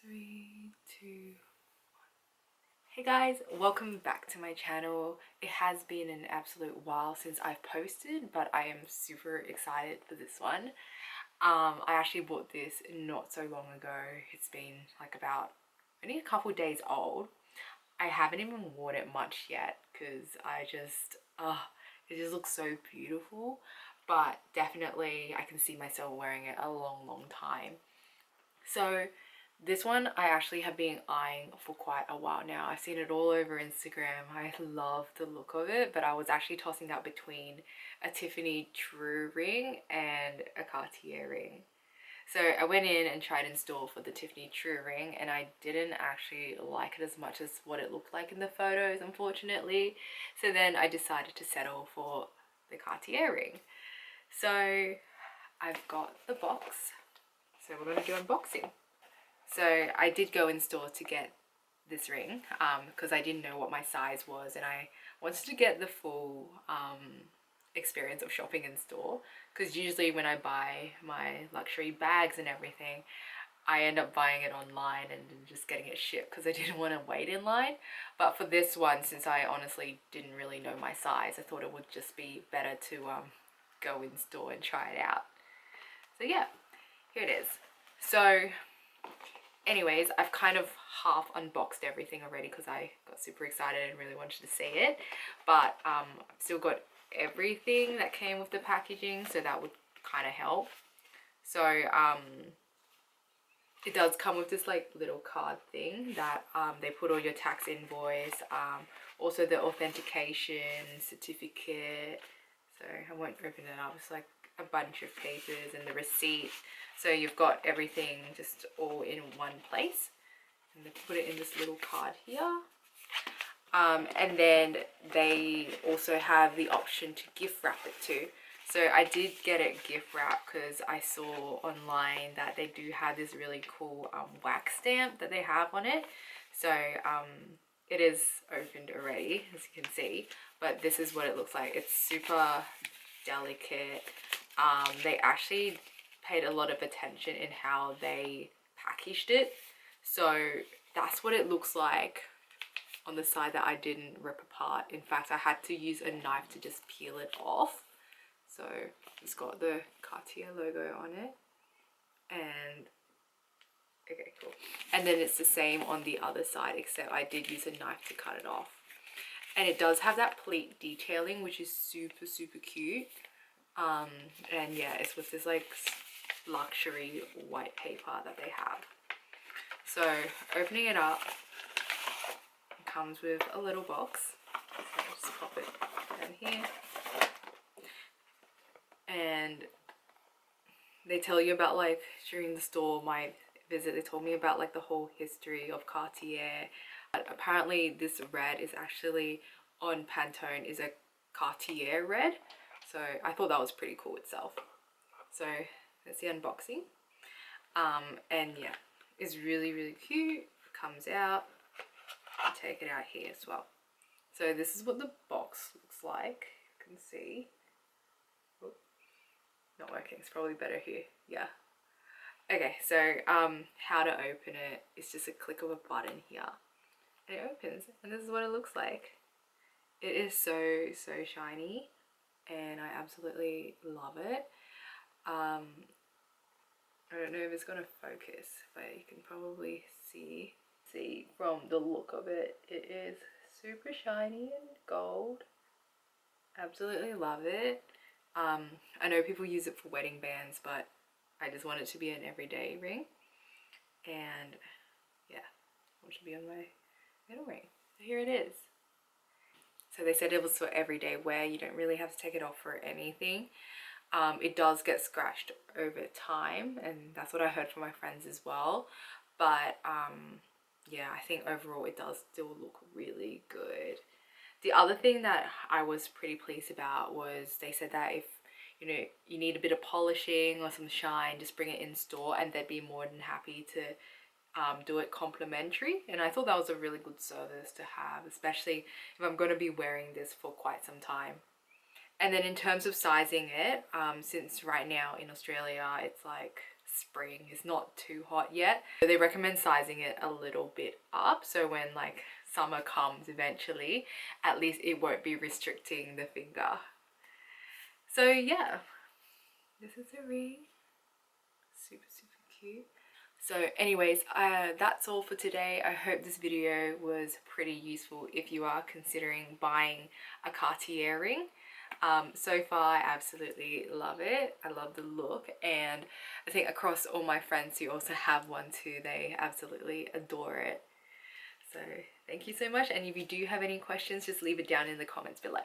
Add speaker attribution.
Speaker 1: 3, 2. Hey guys, welcome back to my channel. It has been an absolute while since I've posted, but I am super excited for this one. I actually bought this not so long ago. It's been like about only a couple days old. I haven't even worn it much yet because it just looks so beautiful, but definitely I can see myself wearing it a long time. So this one I actually have been eyeing for quite a while now. I've seen it all over Instagram. I love the look of it, but I was actually tossing up between a Tiffany true ring and a Cartier ring. So I went in and tried in store for the Tiffany true ring, and I didn't actually like it as much as what it looked like in the photos, unfortunately. So then I decided to settle for the Cartier ring. So I've got the box. So we're going to do unboxing. So I did go in store to get this ring because I didn't know what my size was, and I wanted to get the full experience of shopping in store, because usually when I buy my luxury bags and everything, I end up buying it online and just getting it shipped because I didn't want to wait in line. But for this one, since I honestly didn't really know my size, I thought it would just be better to go in store and try it out. So yeah, here it is. So anyways, I've kind of half unboxed everything already because I got super excited and really wanted to see it. But I've still got everything that came with the packaging, so that would kind of help. So it does come with this like little card thing that they put all your tax invoice, also the authentication certificate. So I won't open it up. It's like a bunch of papers and the receipt. So you've got everything just all in one place. And they put it in this little card here. And then they also have the option to gift wrap it too. So I did get it gift wrap because I saw online that they do have this really cool wax stamp that they have on it. So it is opened already, as you can see, but this is what it looks like. It's super delicate. They actually paid a lot of attention in how they packaged it. So that's what it looks like on the side that I didn't rip apart. In fact, I had to use a knife to just peel it off. So it's got the Cartier logo on it. And okay, cool. And then it's the same on the other side, except I did use a knife to cut it off. And it does have that pleat detailing, which is super cute. And yeah, it's with this like luxury white paper that they have. So opening it up, it comes with a little box. So I'll just pop it down here. And they tell you about, like, during the store, my visit, they told me about like the whole history of Cartier. But apparently this red is actually on Pantone is a Cartier red. So I thought that was pretty cool itself. So that's the unboxing. And yeah, it's really cute. It comes out. I'll take it out here as well. So this is what the box looks like. You can see. Oh, not working. It's probably better here. Yeah. Okay, so how to open it is just a click of a button here. And it opens, and this is what it looks like. It is so shiny, and I absolutely love it. I don't know if it's gonna focus, but you can probably see from the look of it, it is super shiny and gold. Absolutely love it. I know people use it for wedding bands, but I just want it to be an everyday ring. And yeah, it should be on my middle ring. So here it is. So they said it was for everyday wear. You don't really have to take it off for anything. It does get scratched over time, and that's what I heard from my friends as well. But yeah, I think overall it does still look really good. The other thing that I was pretty pleased about was they said that if you need a bit of polishing or some shine, just bring it in store and they'd be more than happy to do it complimentary. And I thought that was a really good service to have, especially if I'm going to be wearing this for quite some time. And then in terms of sizing it, since right now in Australia it's like spring. It's not too hot yet. So they recommend sizing it a little bit up, so when like summer comes eventually, at least it won't be restricting the finger. So yeah, this is a ring. Super cute. So anyways, that's all for today. I hope this video was pretty useful if you are considering buying a Cartier ring. So far I absolutely love it. I love the look, and I think across all my friends who also have one too, they absolutely adore it. So thank you so much, and if you do have any questions, just leave it down in the comments below.